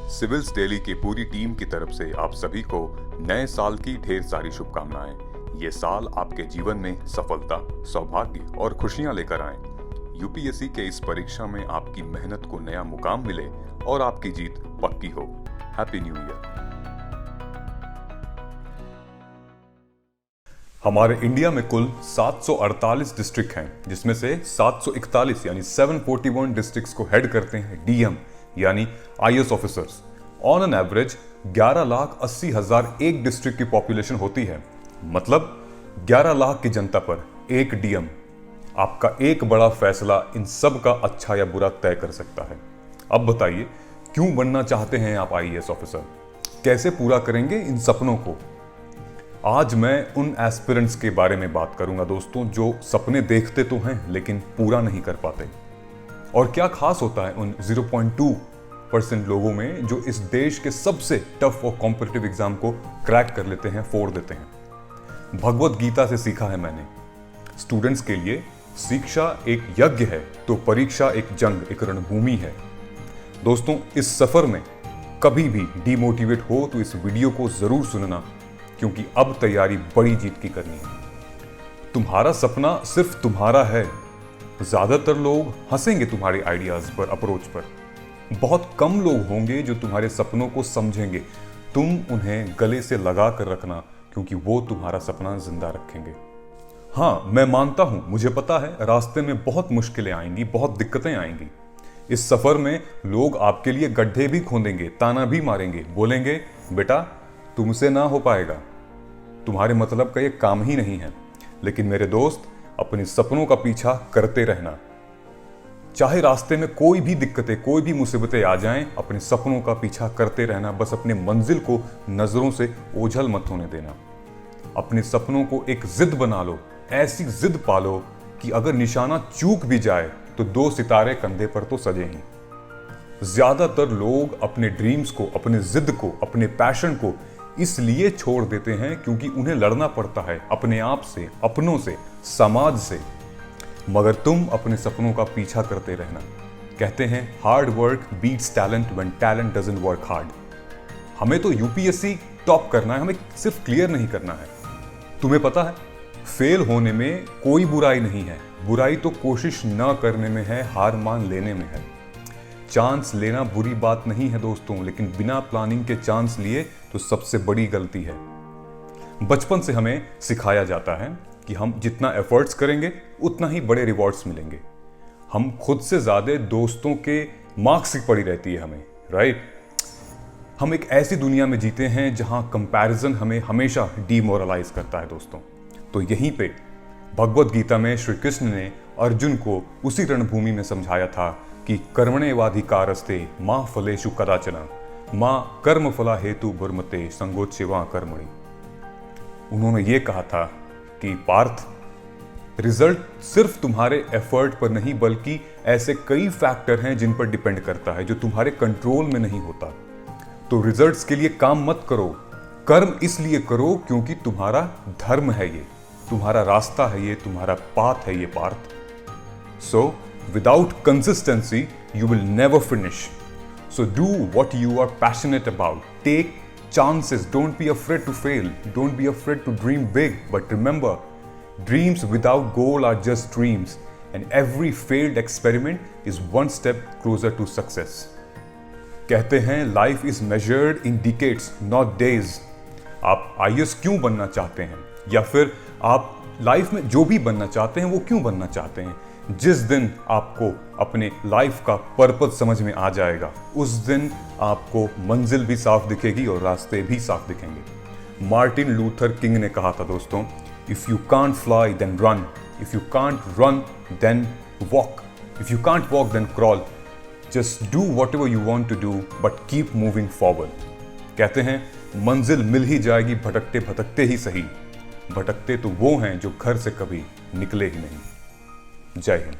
Civils daily की पूरी team की तरफ से आप सभी को नए साल की ढेर सारी शुभकामनाएं। ये साल आपके जीवन में सफलता, सौभाग्य और खुशियां लेकर आए। यूपीएससी के इस परीक्षा में आपकी मेहनत को नया मुकाम मिले और आपकी जीत पक्की हो। Happy new year. हमारे इंडिया में कुल 748 डिस्ट्रिक्ट हैं, जिसमें से 741 यानी 741 डिस्ट्रिक्ट्स को हेड करते हैं डीएम यानी IAS officers. On an average 11,80,000 एक डिस्ट्रिक्ट की पॉपुलेशन होती है, मतलब 11 लाख की जनता पर एक डीएम। आपका एक बड़ा फैसला इन सब का अच्छा या बुरा तय कर सकता है। अब बताइए, क्यों बनना चाहते हैं आप आईएएस ऑफिसर? कैसे पूरा करेंगे इन सपनों को? आज मैं उन एस्पिरेंट्स के बारे में बात करूंगा दोस्तों, जो सपने देखते तो हैं लेकिन पूरा नहीं कर पाते। और क्या खास होता है उन 0.2% लोगों में जो इस देश के सबसे टफ और कॉम्पिटिटिव एग्जाम को क्रैक कर लेते हैं, फोड़ देते हैं। भगवत गीता से सीखा है मैंने, स्टूडेंट्स के लिए शिक्षा एक यज्ञ है तो परीक्षा एक जंग, एक रणभूमि है। दोस्तों, इस सफर में कभी भी डिमोटिवेट हो तो इस वीडियो को जरूर सुनना, क्योंकि अब तैयारी बड़ी जीत की करनी है। तुम्हारा सपना सिर्फ तुम्हारा है। ज्यादातर लोग हंसेंगे तुम्हारे आइडियाज पर, अप्रोच पर। बहुत कम लोग होंगे जो तुम्हारे सपनों को समझेंगे। तुम उन्हें गले से लगा कर रखना, क्योंकि वो तुम्हारा सपना जिंदा रखेंगे। हाँ, मैं मानता हूं, मुझे पता है रास्ते में बहुत मुश्किलें आएंगी, बहुत दिक्कतें आएंगी। इस सफर में लोग आपके लिए गड्ढे भी खोदेंगे, ताना भी मारेंगे, बोलेंगे बेटा तुमसे ना हो पाएगा, तुम्हारे मतलब का ये काम ही नहीं है। लेकिन मेरे दोस्त, अपने सपनों का पीछा करते रहना। चाहे रास्ते में कोई भी दिक्कतें, कोई भी मुसीबतें आ जाएं, अपने सपनों का पीछा करते रहना। बस अपने मंजिल को नजरों से ओझल मत होने देना। अपने सपनों को एक जिद बना लो, ऐसी जिद पालो कि अगर निशाना चूक भी जाए तो 2 सितारे कंधे पर तो सजे ही। ज्यादातर लोग अपने ड्रीम्स को, अपने जिद को, अपने पैशन को इसलिए छोड़ देते हैं क्योंकि उन्हें लड़ना पड़ता है अपने आप से, अपनों से, समाज से। मगर तुम अपने सपनों का पीछा करते रहना। कहते हैं hard work beats talent when talent doesn't work hard. हमें तो यूपीएससी टॉप करना है, हमें सिर्फ क्लियर नहीं करना है। तुम्हें पता है, फेल होने में कोई बुराई नहीं है। बुराई तो कोशिश न करने में है, हार मान लेने में है। चांस लेना बुरी बात नहीं है दोस्तों, लेकिन बिना प्लानिंग के चांस लिए तो सबसे बड़ी गलती है। बचपन से हमें सिखाया जाता है कि हम जितना एफर्ट्स करेंगे उतना ही बड़े रिवॉर्ड्स मिलेंगे। हम खुद से ज्यादा दोस्तों के मार्क्स की पड़ी रहती है हमें, राइट? हम एक ऐसी दुनिया में जीते हैं जहां कंपैरिजन हमें हमेशा डिमोरलाइज करता है दोस्तों। तो यहीं पे भगवत गीता में श्री कृष्ण ने अर्जुन को उसी रणभूमि में समझाया था कि कर्मण्येवाधिकारस्ते मा फलेषु कदाचन मा कर्म फला हेतु भर्मते संगोच्चैव कर्मणि। उन्होंने ये कहा था कि पार्थ, रिजल्ट सिर्फ तुम्हारे एफर्ट पर नहीं बल्कि ऐसे कई फैक्टर हैं जिन पर डिपेंड करता है, जो तुम्हारे कंट्रोल में नहीं होता। तो रिजल्ट्स के लिए काम मत करो, कर्म इसलिए करो क्योंकि तुम्हारा धर्म है ये, तुम्हारा रास्ता है ये, तुम्हारा पाथ है ये पार्थ। सो without consistency you will never finish. So do what you are passionate about. Take chances. Don't be afraid to fail. Don't be afraid to dream big. But remember, dreams without goal are just dreams, and every failed experiment is one step closer to success. कहते हैं life is measured in decades, not days. आप IAS क्यों बनना चाहते हैं, या फिर आप लाइफ में जो भी बनना चाहते हैं वो क्यों बनना चाहते हैं? जिस दिन आपको अपने लाइफ का पर्पस समझ में आ जाएगा, उस दिन आपको मंजिल भी साफ दिखेगी और रास्ते भी साफ दिखेंगे। मार्टिन लूथर किंग ने कहा था दोस्तों, if you can't fly then run, if you can't run then walk, if you can't walk then crawl, just do whatever you want to do but keep moving forward. कहते हैं मंजिल मिल ही जाएगी, भटकते भटकते ही सही। भटकते तो वो हैं जो घर से कभी निकले ही नहीं। जय हिंद।